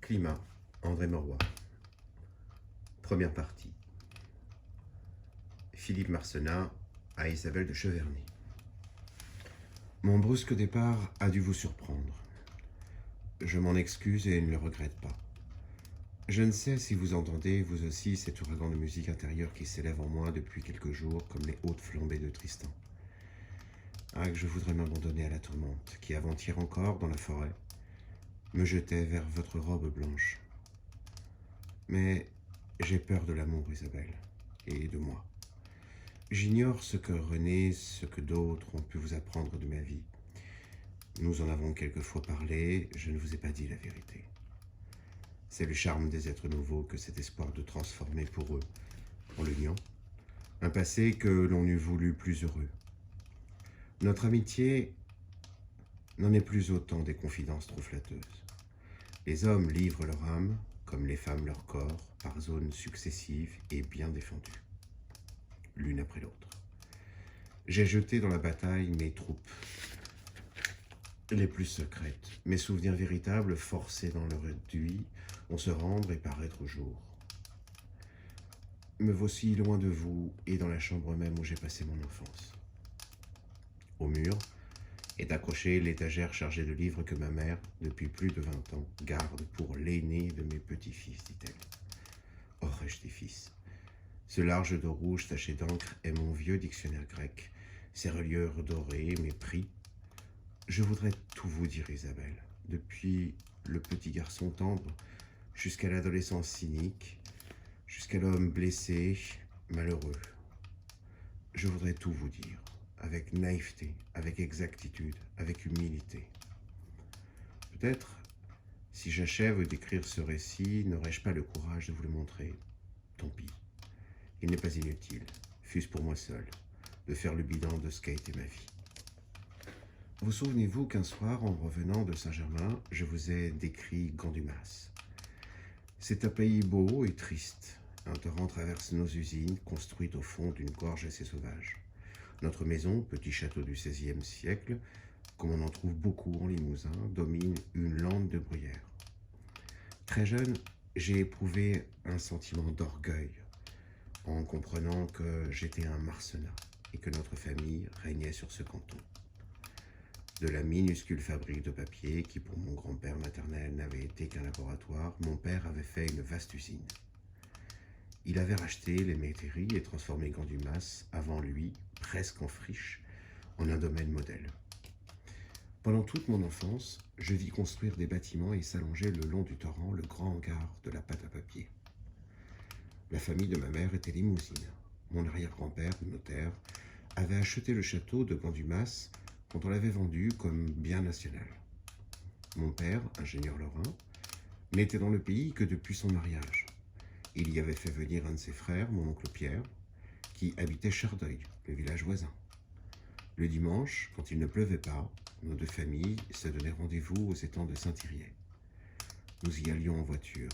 Climat, André Mauroy. Première partie. Philippe Marcenat à Isabelle de Cheverny. Mon brusque départ a dû vous surprendre. Je m'en excuse et ne le regrette pas. Je ne sais si vous entendez, vous aussi, cet ouragan de musique intérieure qui s'élève en moi depuis quelques jours comme les hautes flambées de Tristan. Ah, que je voudrais m'abandonner à la tourmente, qui avant-hier encore, dans la forêt, me jetait vers votre robe blanche. Mais j'ai peur de l'amour, Isabelle, et de moi. J'ignore ce que René, ce que d'autres ont pu vous apprendre de ma vie. Nous en avons quelquefois parlé, je ne vous ai pas dit la vérité. C'est le charme des êtres nouveaux que cet espoir de transformer pour eux, en le niant, un passé que l'on eût voulu plus heureux. Notre amitié n'en est plus autant des confidences trop flatteuses. Les hommes livrent leur âme, comme les femmes leur corps, par zones successives et bien défendues, l'une après l'autre. J'ai jeté dans la bataille mes troupes, les plus secrètes, mes souvenirs véritables forcés dans leur réduit, on se rendre et paraître au jour. Me voici loin de vous et dans la chambre même où j'ai passé mon enfance. Au mur est accrochée l'étagère chargée de livres que ma mère, depuis plus de 20 ans, garde pour l'aîné de mes petits-fils, dit-elle. Aurais-je des fils? Ce large dos rouge taché d'encre est mon vieux dictionnaire grec, ses reliures dorées, mes prix. Je voudrais tout vous dire, Isabelle, depuis le petit garçon tendre jusqu'à l'adolescence cynique, jusqu'à l'homme blessé, malheureux. Je voudrais tout vous dire, avec naïveté, avec exactitude, avec humilité. Peut-être, si j'achève d'écrire ce récit, n'aurai-je pas le courage de vous le montrer. Tant pis. Il n'est pas inutile, fût-ce pour moi seul, de faire le bilan de ce qu'a été ma vie. Vous souvenez-vous qu'un soir, en revenant de Saint-Germain, je vous ai décrit Gandumas. C'est un pays beau et triste. Un torrent traverse nos usines, construites au fond d'une gorge assez sauvage. Notre maison, petit château du XVIe siècle, comme on en trouve beaucoup en Limousin, domine une lande de bruyère. Très jeune, j'ai éprouvé un sentiment d'orgueil en comprenant que j'étais un Marcenat et que notre famille régnait sur ce canton. De la minuscule fabrique de papier qui, pour mon grand-père maternel, n'avait été qu'un laboratoire, mon père avait fait une vaste usine. Il avait racheté les métairies et transformé Gandumas, avant lui, presque en friche, en un domaine modèle. Pendant toute mon enfance, je vis construire des bâtiments et s'allonger le long du torrent le grand hangar de la pâte à papier. La famille de ma mère était limousine. Mon arrière-grand-père, notaire, avait acheté le château de Gandumas quand on l'avait vendu comme bien national. Mon père, ingénieur lorrain, n'était dans le pays que depuis son mariage. Il y avait fait venir un de ses frères, mon oncle Pierre, qui habitait Chardeuil, le village voisin. Le dimanche, quand il ne pleuvait pas, nos deux familles se donnaient rendez-vous aux étangs de Saint-Thirier. Nous y allions en voiture.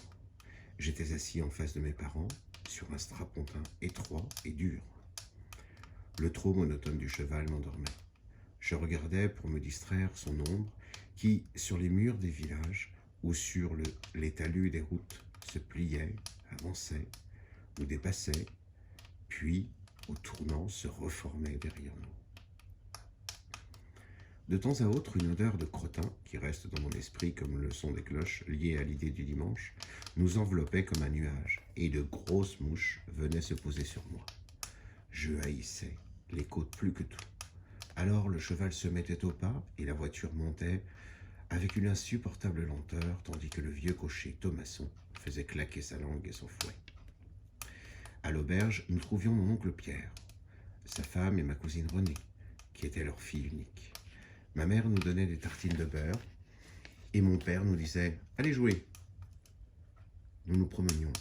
J'étais assis en face de mes parents, sur un strapontin étroit et dur. Le trot monotone du cheval m'endormait. Je regardais pour me distraire son ombre qui, sur les murs des villages ou sur les talus des routes, se pliait, avançait ou dépassait, puis, au tournant, se reformait derrière nous. De temps à autre, une odeur de crottin, qui reste dans mon esprit comme le son des cloches liées à l'idée du dimanche, nous enveloppait comme un nuage, et de grosses mouches venaient se poser sur moi. Je haïssais les côtes plus que tout. Alors le cheval se mettait au pas et la voiture montait avec une insupportable lenteur, tandis que le vieux cocher Thomasson faisait claquer sa langue et son fouet. À l'auberge, nous trouvions mon oncle Pierre, sa femme et ma cousine Renée, qui était leur fille unique. Ma mère nous donnait des tartines de beurre et mon père nous disait « Allez jouer !» Nous nous promenions.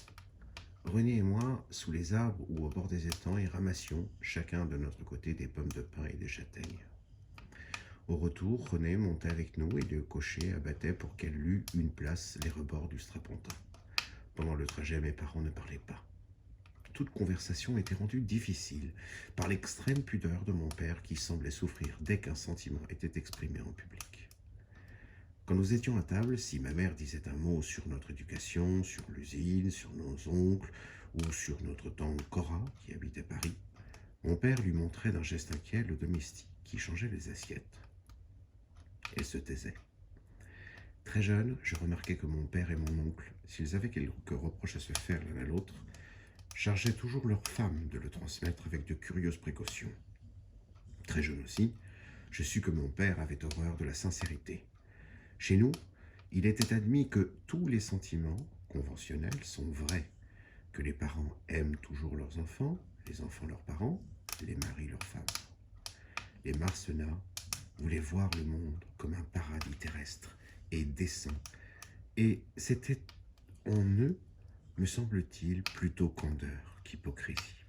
René et moi, sous les arbres ou au bord des étangs, et ramassions, chacun de notre côté, des pommes de pin et des châtaignes. Au retour, René montait avec nous et le cocher abattait pour qu'elle eût une place les rebords du strapontin. Pendant le trajet, mes parents ne parlaient pas. Toute conversation était rendue difficile par l'extrême pudeur de mon père qui semblait souffrir dès qu'un sentiment était exprimé en public. Quand nous étions à table, si ma mère disait un mot sur notre éducation, sur l'usine, sur nos oncles, ou sur notre tante Cora, qui habitait Paris, mon père lui montrait d'un geste inquiet le domestique qui changeait les assiettes. Elle se taisait. Très jeune, je remarquais que mon père et mon oncle, s'ils avaient quelques reproches à se faire l'un à l'autre, chargeaient toujours leur femme de le transmettre avec de curieuses précautions. Très jeune aussi, je sus que mon père avait horreur de la sincérité. Chez nous, il était admis que tous les sentiments conventionnels sont vrais, que les parents aiment toujours leurs enfants, les enfants leurs parents, les maris leurs femmes. Les Marcenat voulaient voir le monde comme un paradis terrestre et décent, et c'était en eux, me semble-t-il, plutôt candeur qu'hypocrisie.